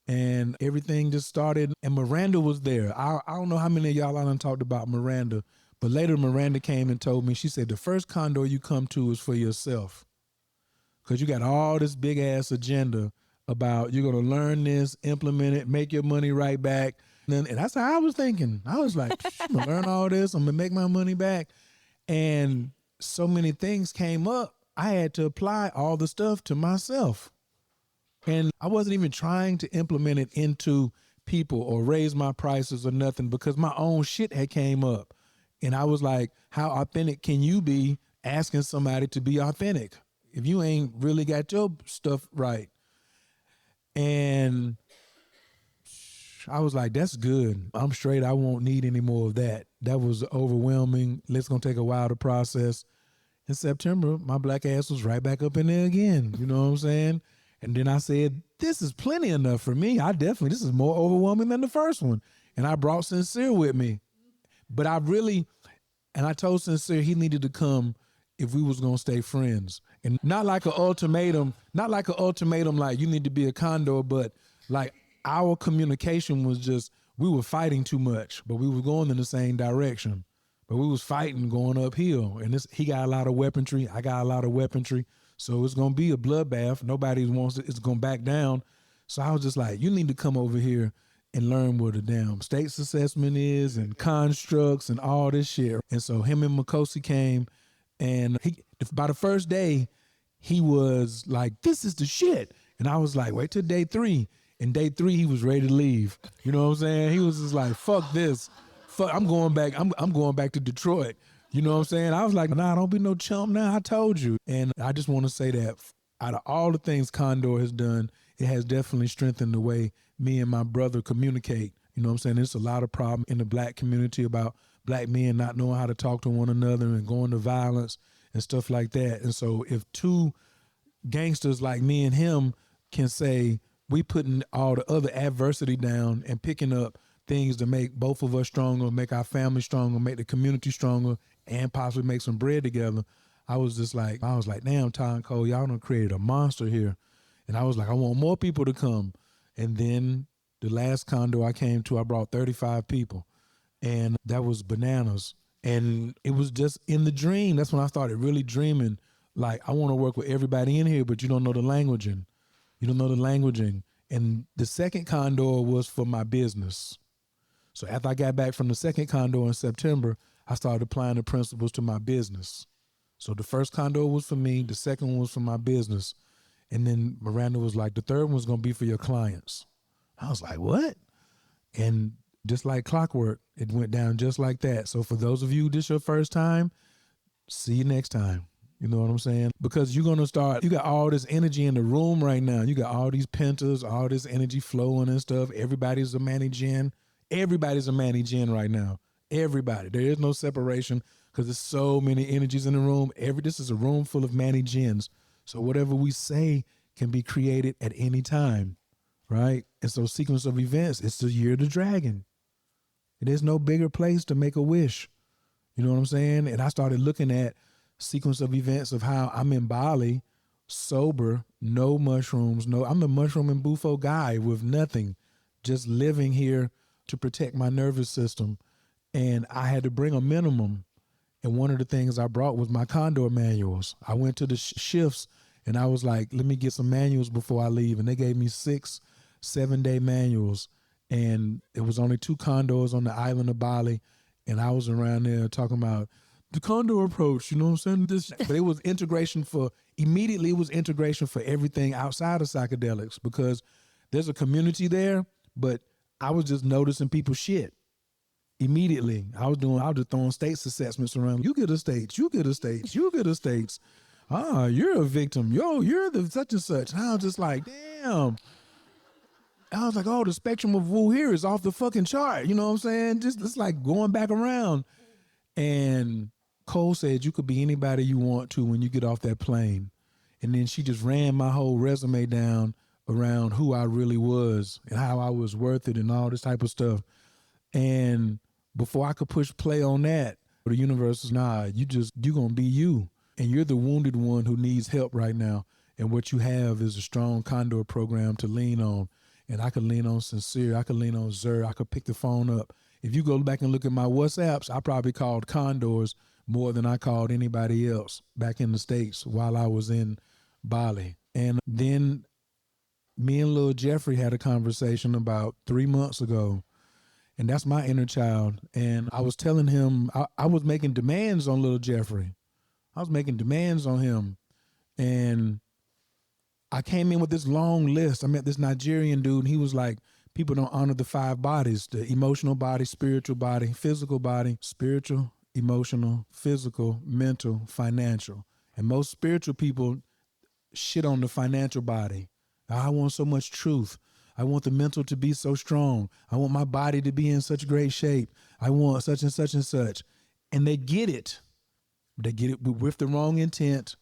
And everything just started. And Miranda was there. I don't know how many of y'all I done talked about Miranda, but later Miranda came and told me, she said, the first Condor you come to is for yourself. Because you got all this big ass agenda about you're going to learn this, implement it, make your money right back. And that's how I was thinking. I was like, I'm going to learn all this. I'm going to make my money back. And so many things came up. I had to apply all the stuff to myself. And I wasn't even trying to implement it into people or raise my prices or nothing because my own shit had came up. And I was like, how authentic can you be asking somebody to be authentic if you ain't really got your stuff right? And I was like, that's good. I'm straight. I won't need any more of that. That was overwhelming. It's going to take a while to process. In September, my black ass was right back up in there again. You know what I'm saying? And then I said, this is plenty enough for me. This is more overwhelming than the first one. And I brought Sincere with me. But I told Sincere he needed to come if we was going to stay friends. And not like an ultimatum like you need to be a Condor, but like our communication was just, we were fighting too much, but we were going in the same direction. But we was fighting going uphill. And he got a lot of weaponry. I got a lot of weaponry. So it's going to be a bloodbath. Nobody wants it. It's going to back down. So I was just like, you need to come over here and learn what a damn states assessment is and constructs and all this shit. And so him and Makosi came, and by the first day, he was like, this is the shit. And I was like, wait till day 3. And day 3, he was ready to leave. You know what I'm saying? He was just like, fuck this. Fuck, I'm going back. I'm going back to Detroit. You know what I'm saying? I was like, nah, don't be no chump now. I told you. And I just want to say that out of all the things Condor has done, it has definitely strengthened the way me and my brother communicate. You know what I'm saying? There's a lot of problem in the black community about black men not knowing how to talk to one another and going to violence and stuff like that. And so if 2 gangsters like me and him can say, we putting all the other adversity down and picking up things to make both of us stronger, make our family stronger, make the community stronger, and possibly make some bread together. I was like, damn, Ty and Kole, y'all done created a monster here. And I was like, I want more people to come. And then the last Condor I came to, I brought 35 people. And that was bananas. And it was just in the dream. That's when I started really dreaming. Like, I want to work with everybody in here, but you don't know the languaging. You don't know the languaging. And the second Condor was for my business. So after I got back from the second Condor in September, I started applying the principles to my business. So the first Condor was for me. The second one was for my business. And then Miranda was like, the third one's going to be for your clients. I was like, what? And just like clockwork, it went down just like that. So for those of you, this your first time, see you next time. You know what I'm saying? Because you're going to start, you got all this energy in the room right now. You got all these pentas, all this energy flowing and stuff. Everybody's a Manny Gen. Everybody's a Manny Gen right now. Everybody. There is no separation because there's so many energies in the room. This is a room full of Manny Gens. So whatever we say can be created at any time, right? And so sequence of events, it's the year of the dragon. There's no bigger place to make a wish. You know what I'm saying? And I started looking at sequence of events of how I'm in Bali, sober, no mushrooms, I'm the mushroom and bufo guy with nothing, just living here to protect my nervous system. And I had to bring a minimum. And one of the things I brought was my Condor manuals. I went to the shifts And I was like, let me get some manuals before I leave. And they gave me 6 7-day manuals. And it was only 2 condors on the island of Bali. And I was around there talking about the Condor approach, you know what I'm saying? But it was integration for everything outside of psychedelics, because there's a community there, but I was just noticing people's shit immediately. I was just throwing states assessments around. You get a state, you get a state, you get a states. You're a victim. Yo, you're the such and such. And I was just like, damn. I was like, oh, the spectrum of woo here is off the fucking chart. You know what I'm saying? Just it's like going back around. And Kole said, you could be anybody you want to when you get off that plane. And then she just ran my whole resume down around who I really was and how I was worth it and all this type of stuff. And before I could push play on that, the universe was, nah, you're going to be you. And you're the wounded one who needs help right now. And what you have is a strong Condor program to lean on. And I could lean on Sincere. I could lean on Zer. I could pick the phone up. If you go back and look at my WhatsApps, I probably called Condors more than I called anybody else back in the States while I was in Bali. And then me and Lil Jeffrey had a conversation about 3 months ago. And that's my inner child. And I was telling him, I was making demands on Lil Jeffrey. I was making demands on him. And I came in with this long list. I met this Nigerian dude, and he was like, people don't honor the 5 bodies: the emotional body, spiritual body, physical body, spiritual, emotional, physical, mental, financial. And most spiritual people shit on the financial body. I want so much truth. I want the mental to be so strong. I want my body to be in such great shape. I want such and such and such. And they get it. They get it with the wrong intent.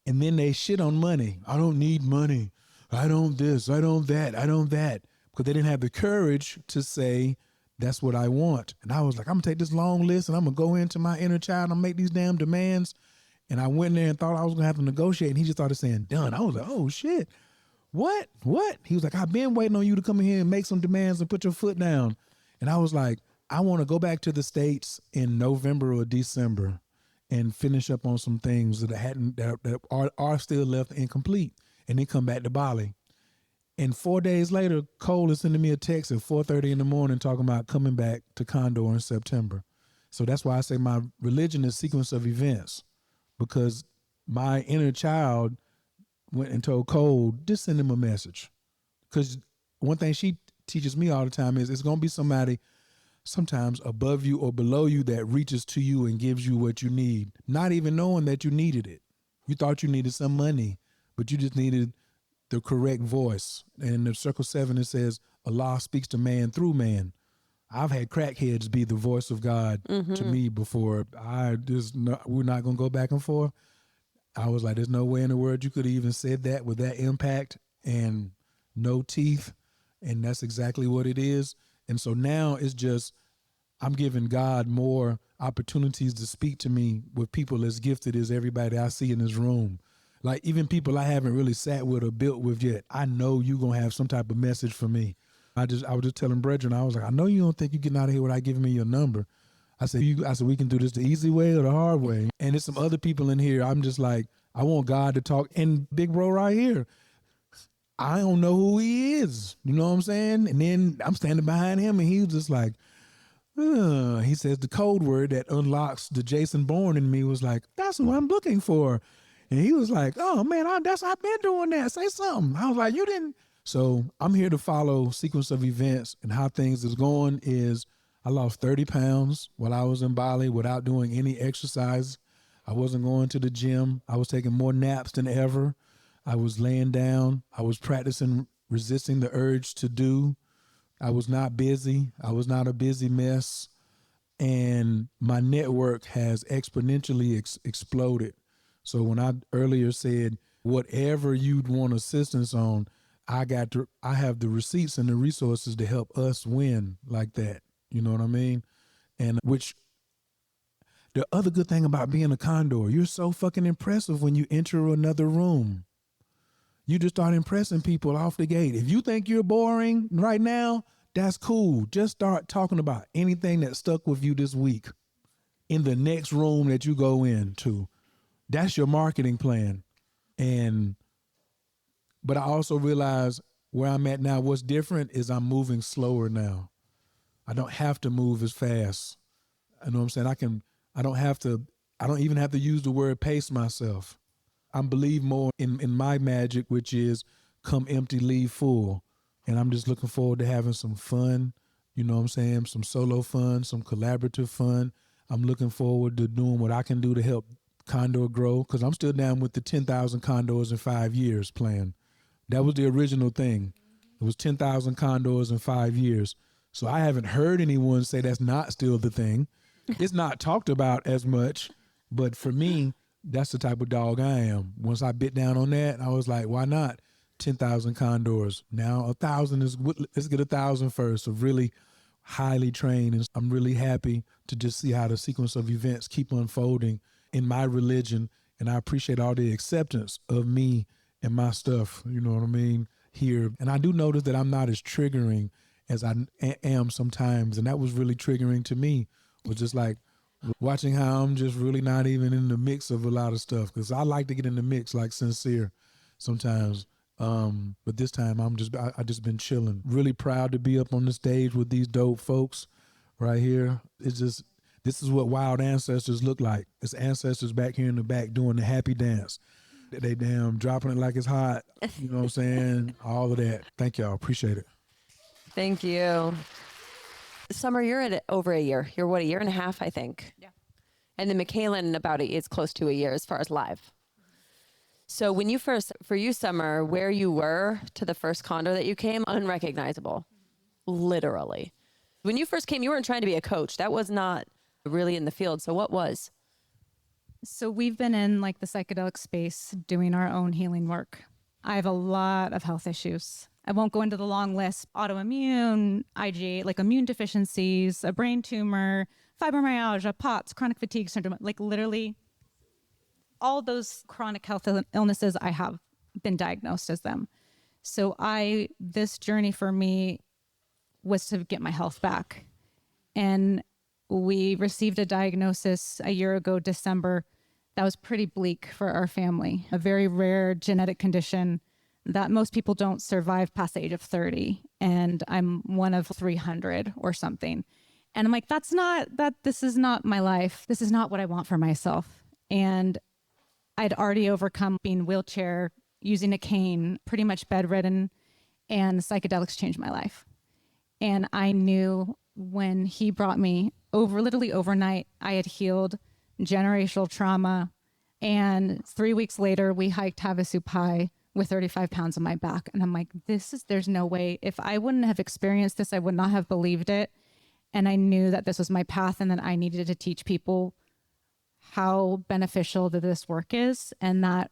And then they shit on money. I don't need money. I don't this. I don't that. I don't that. Because they didn't have the courage to say, that's what I want. And I was like, I'm going to take this long list and I'm going to go into my inner child and make these damn demands. And I went there and thought I was going to have to negotiate. And he just started saying, done. I was like, oh, shit. What? He was like, I've been waiting on you to come in here and make some demands and put your foot down. And I was like, I want to go back to the States in November or December and finish up on some things that are still left incomplete, and then come back to Bali. And 4 days later, Kole is sending me a text at 4:30 in the morning talking about coming back to Condor in September. So that's why I say my religion is sequence of events, because my inner child went and told Kole, just send him a message. Because one thing she teaches me all the time is it's going to be somebody sometimes above you or below you that reaches to you and gives you what you need, not even knowing that you needed it. You thought you needed some money, but you just needed the correct voice. And in the Circle 7, it says, Allah speaks to man through man. I've had crackheads be the voice of God to me before. We're not going to go back and forth. I was like, there's no way in the world you could have even said that with that impact and no teeth. And that's exactly what it is. And so now it's just, I'm giving God more opportunities to speak to me with people as gifted as everybody I see in this room. Like even people I haven't really sat with or built with yet. I know you're going to have some type of message for me. I was just telling brethren, I was like, I know you don't think you're getting out of here without giving me your number. I said, we can do this the easy way or the hard way. And there's some other people in here. I'm just like, I want God to talk. And big bro right here, I don't know who he is. You know what I'm saying? And then I'm standing behind him and he was just like, he says the code word that unlocks the Jason Bourne in me was like, that's who I'm looking for. And he was like, oh man, I've been doing that. Say something. I was like, you didn't. So I'm here to follow sequence of events, and how things is going is I lost 30 pounds while I was in Bali without doing any exercise. I wasn't going to the gym. I was taking more naps than ever. I was laying down. I was practicing resisting the urge to do. I was not busy. I was not a busy mess. And my network has exponentially exploded. So when I earlier said, whatever you'd want assistance on, I have the receipts and the resources to help us win like that. You know what I mean? And which the other good thing about being a Condor, you're so fucking impressive when you enter another room. You just start impressing people off the gate. If you think you're boring right now, that's cool. Just start talking about anything that stuck with you this week in the next room that you go into. That's your marketing plan. But I also realize where I'm at now, what's different is I'm moving slower now. I don't have to move as fast. You know what I'm saying? I don't even have to use the word pace myself. I believe more in my magic, which is come empty, leave full. And I'm just looking forward to having some fun, you know what I'm saying? Some solo fun, some collaborative fun. I'm looking forward to doing what I can do to help Condor grow, because I'm still down with the 10,000 Condors in 5 years plan. That was the original thing. It was 10,000 Condors in 5 years. So I haven't heard anyone say that's not still the thing. It's not talked about as much, but for me, that's the type of dog I am. Once I bit down on that, I was like, why not 10,000 Condors? Now 1,000 is, let's get 1,000 first, of really highly trained. And I'm really happy to just see how the sequence of events keep unfolding in my religion. And I appreciate all the acceptance of me and my stuff, you know what I mean, here. And I do notice that I'm not as triggering as I am sometimes. And that was really triggering to me, was just like watching how I'm just really not even in the mix of a lot of stuff. Because I like to get in the mix like Sincere sometimes. But this time I just been chilling. Really proud to be up on the stage with these dope folks right here. It's just, this is what wild ancestors look like. It's ancestors back here in the back doing the happy dance. They damn dropping it like it's hot. You know what I'm saying? All of that. Thank y'all. Appreciate it. Thank you. Summer, you're at over a year. You're what, a year and a half, I think? Yeah. And then McKalin it's close to a year as far as live. So when you first, for you, Summer, where you were to the first Condor that you came, unrecognizable, literally. When you first came, you weren't trying to be a coach. That was not really in the field. So what was? So we've been in like the psychedelic space doing our own healing work. I have a lot of health issues. I won't go into the long list. Autoimmune, IgA, like immune deficiencies, a brain tumor, fibromyalgia, POTS, chronic fatigue syndrome, like literally all those chronic health illnesses I have been diagnosed as them. So this journey for me was to get my health back. And we received a diagnosis a year ago, December, that was pretty bleak for our family. A very rare genetic condition that most people don't survive past the age of 30. And I'm one of 300 or something. And I'm like, this is not my life. This is not what I want for myself. And I'd already overcome being wheelchair, using a cane, pretty much bedridden, and psychedelics changed my life. And I knew when he brought me over, literally overnight, I had healed generational trauma. And 3 weeks later, we hiked Havasu High with 35 pounds on my back. And I'm like, there's no way. If I wouldn't have experienced this, I would not have believed it. And I knew that this was my path and that I needed to teach people how beneficial that this work is. And that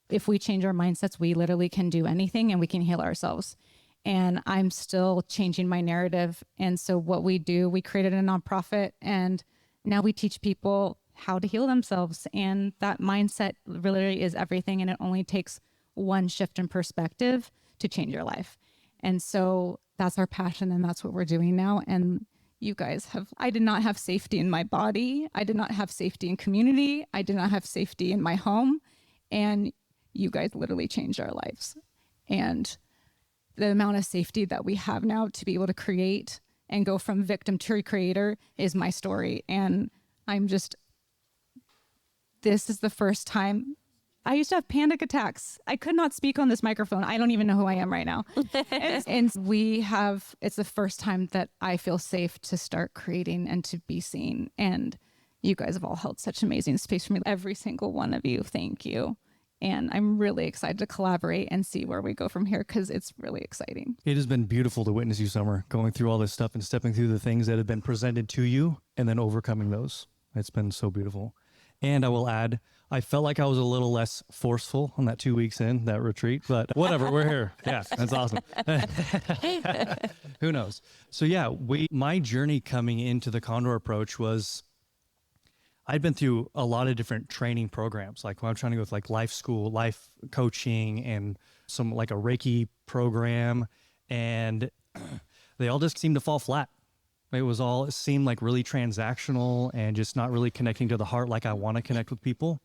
if we change our mindsets, we literally can do anything and we can heal ourselves. And I'm still changing my narrative. And so what we do, we created a nonprofit and now we teach people how to heal themselves. And that mindset really is everything. And it only takes one shift in perspective to change your life. And so that's our passion and that's what we're doing now. And you guys I did not have safety in my body. I did not have safety in community. I did not have safety in my home. And you guys literally changed our lives. And the amount of safety that we have now to be able to create and go from victim to creator is my story. And this is the first time. I used to have panic attacks. I could not speak on this microphone. I don't even know who I am right now. and it's the first time that I feel safe to start creating and to be seen. And you guys have all held such amazing space for me. Every single one of you, thank you. And I'm really excited to collaborate and see where we go from here because it's really exciting. It has been beautiful to witness you, Summer, going through all this stuff and stepping through the things that have been presented to you and then overcoming those. It's been so beautiful. And I will add, I felt like I was a little less forceful on that 2 weeks in that retreat, but whatever, we're here. Yeah, that's awesome. Who knows? So yeah, my journey coming into the Condor approach was, I'd been through a lot of different training programs, like when I'm trying to go with like life school, life coaching, and some like a Reiki program, and they all just seemed to fall flat. It seemed like really transactional and just not really connecting to the heart like I want to connect with people.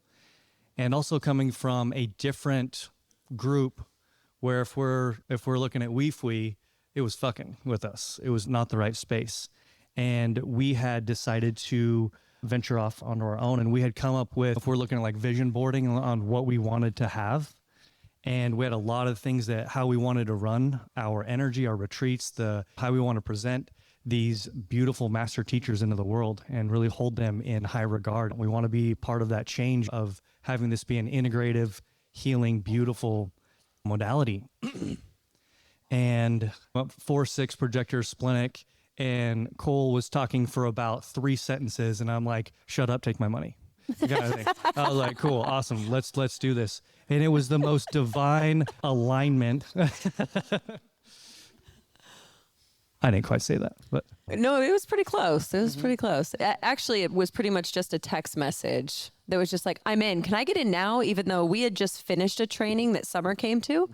and also coming from a different group where if we're looking at we, it was fucking with us. It was not the right space. And we had decided to venture off onto our own, and we had come up with, if we're looking at like vision boarding on what we wanted to have, and we had a lot of things that how we wanted to run our energy, our retreats, how we want to present these beautiful master teachers into the world and really hold them in high regard. We want to be part of that change of having this be an integrative, healing, beautiful modality. And 4-6 projector splenic, and Kole was talking for about 3 sentences, and I'm like, shut up, take my money. Kind of thing. I was like, cool, awesome, let's do this. And it was the most divine alignment. I didn't quite say that, but No, it was pretty close. It was pretty close. Actually, it was pretty much just a text message that was just like, I'm in. Can I get in now? Even though we had just finished a training that Summer came to.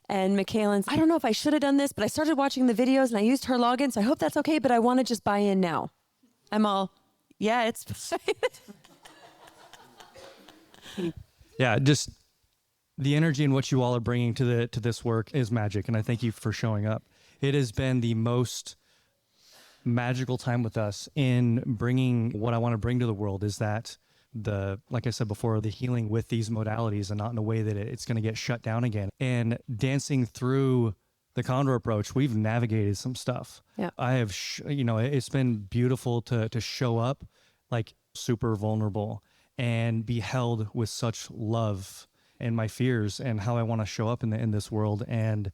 And McKalin's, I don't know if I should have done this, but I started watching the videos and I used her login, so I hope that's okay, but I want to just buy in now. I'm all, yeah, it's fine. yeah, just the energy and what you all are bringing to this work is magic, and I thank you for showing up. It has been the most magical time with us in bringing what I want to bring to the world, is that like I said before, the healing with these modalities, and not in a way that it's going to get shut down again. And dancing through the Condor approach, we've navigated some stuff. Yeah. I have, it's been beautiful to show up like super vulnerable and be held with such love and my fears and how I want to show up in this world. And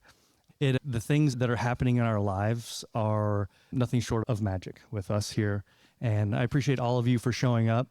the things that are happening in our lives are nothing short of magic with us here. And I appreciate all of you for showing up,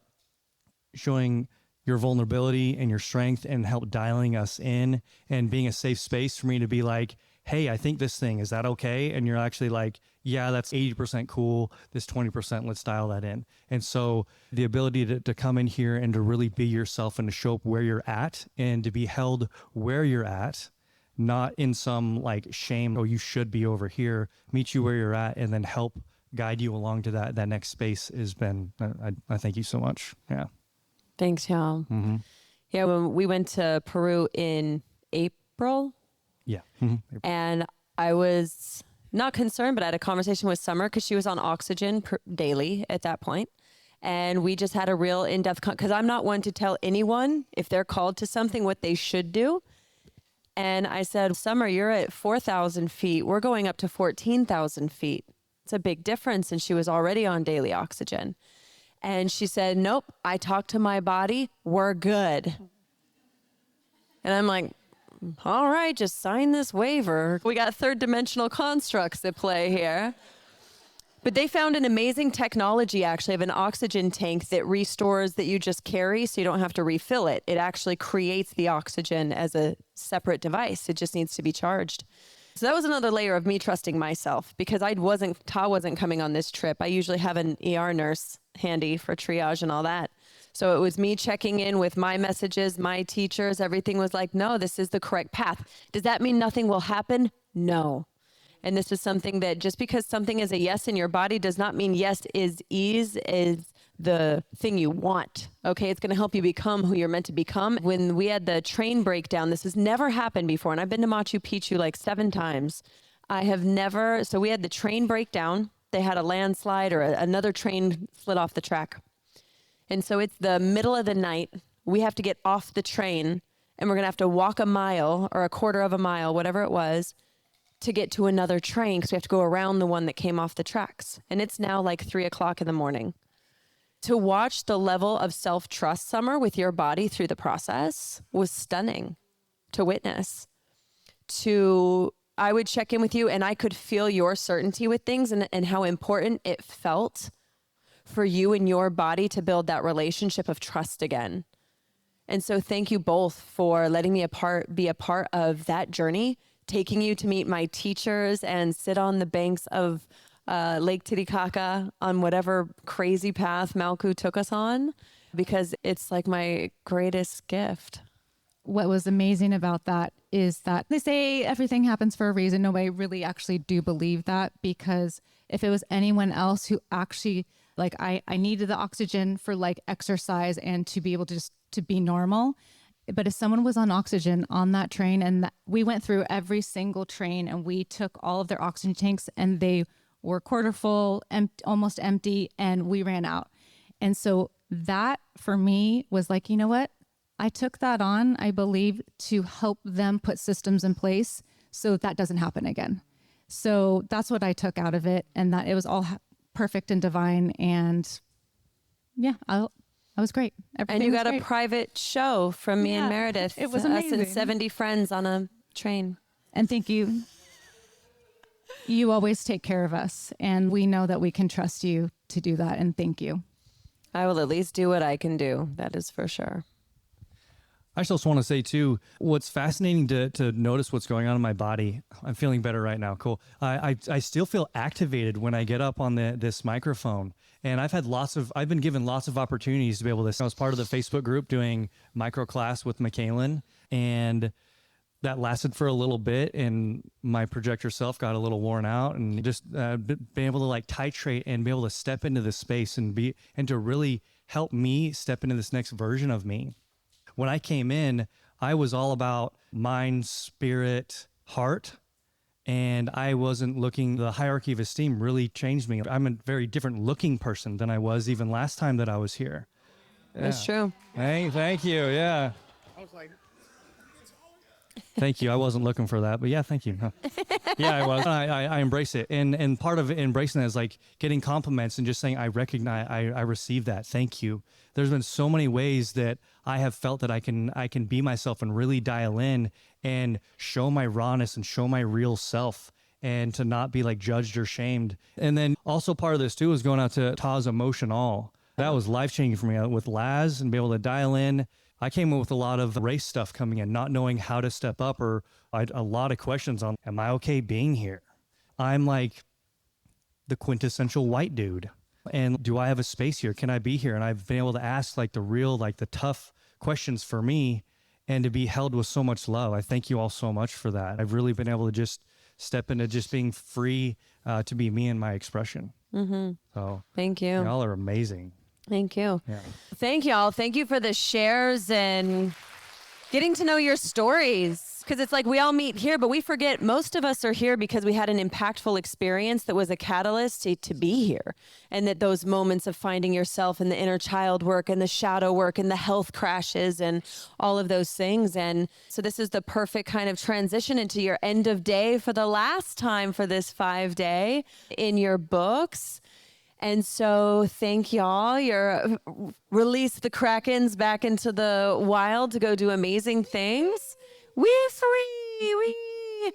showing your vulnerability and your strength, and help dialing us in and being a safe space for me to be like, hey, I think this thing, is that okay? And you're actually like, yeah, that's 80% cool. This 20%, let's dial that in. And so the ability to come in here and to really be yourself and to show up where you're at and to be held where you're at, not in some like shame, oh, you should be over here, meet you where you're at, and then help guide you along to that next space has been, I thank you so much. Yeah. Thanks, y'all. Mm-hmm. Yeah, when we went to Peru in April. Yeah. Mm-hmm. And I was not concerned, but I had a conversation with Summer because she was on oxygen daily at that point. And we just had a real in-depth, because I'm not one to tell anyone if they're called to something what they should do. And I said, Summer, you're at 4,000 feet. We're going up to 14,000 feet. It's a big difference. And she was already on daily oxygen. And she said, nope, I talked to my body. We're good. And I'm like, all right, just sign this waiver. We got third dimensional constructs at play here. But they found an amazing technology, actually, of an oxygen tank that restores, that you just carry so you don't have to refill it. It actually creates the oxygen as a separate device. It just needs to be charged. So that was another layer of me trusting myself, because Ta wasn't coming on this trip. I usually have an ER nurse handy for triage and all that. So it was me checking in with my messages, my teachers. Everything was like, no, this is the correct path. Does that mean nothing will happen? No. And this is something that just because something is a yes in your body does not mean yes is the thing you want. Okay, it's going to help you become who you're meant to become. When we had the train breakdown, this has never happened before. And I've been to Machu Picchu like 7 times. So we had the train breakdown. They had a landslide, or another train slid off the track. And so it's the middle of the night. We have to get off the train, and we're going to have to walk a mile or a quarter of a mile, whatever it was, to get to another train, because we have to go around the one that came off the tracks. And it's now like 3:00 in the morning. To watch the level of self-trust, Summer, with your body through the process was stunning to witness. I would check in with you, and I could feel your certainty with things, and how important it felt for you and your body to build that relationship of trust again. And so thank you both for letting me be a part of that journey, taking you to meet my teachers and sit on the banks of Lake Titicaca on whatever crazy path Malku took us on, because it's like my greatest gift. What was amazing about that is that they say everything happens for a reason. Nobody really actually do believe that, because if it was anyone else who actually Like I needed the oxygen for like exercise and to be able to just to be normal. But if someone was on oxygen on that train, and we went through every single train and we took all of their oxygen tanks and they were quarter full, almost empty, and we ran out. And so that for me was like, you know what? I took that on, I believe, to help them put systems in place so that doesn't happen again. So that's what I took out of it, and that it was all perfect and divine. And yeah, I was great. And you got great. A private show from me and Meredith. It was us amazing. and 70 friends on a train. And thank you. You always take care of us, and we know that we can trust you to do that. And thank you. I will at least do what I can do. That is for sure. I just also want to say too, what's fascinating to notice what's going on in my body. I'm feeling better right now. Cool. I still feel activated when I get up on this microphone. And I've been given lots of opportunities to be able to. I was part of the Facebook group doing micro class with McKalin, and that lasted for a little bit, and my projector self got a little worn out, and just being able to like titrate and be able to step into this space and to really help me step into this next version of me. When I came in, I was all about mind, spirit, heart, and I wasn't looking. The hierarchy of esteem really changed me. I'm a very different looking person than I was even last time that I was here. Yeah. That's true. Thank you. Yeah. I was like, Thank you. I wasn't looking for that, but yeah, thank you. Yeah, I was. I embrace it. And part of embracing that is like getting compliments and just saying, I recognize, I receive that. Thank you. There's been so many ways that I have felt that I can be myself and really dial in and show my rawness and show my real self, and to not be like judged or shamed. And then also part of this too is going out to Taz Emotional. That was life-changing for me with Laz, and be able to dial in. I came in with a lot of race stuff coming in, not knowing how to step up, or I had a lot of questions on, am I okay being here? I'm like the quintessential white dude. And do I have a space here? Can I be here? And I've been able to ask like the real, like the tough questions for me, and to be held with so much love. I thank you all so much for that. I've really been able to just step into just being free to be me and my expression. Mm-hmm. So thank you. Y'all are amazing. Thank you. Yeah. Thank y'all. Thank you for the shares and getting to know your stories. Because it's like we all meet here, but we forget most of us are here because we had an impactful experience that was a catalyst to be here. And that those moments of finding yourself and the inner child work and the shadow work and the health crashes and all of those things. And so this is the perfect kind of transition into your end of day for the last time for this 5-day in your books. And so thank y'all. You're release the Krakens back into the wild to go do amazing things. We're free.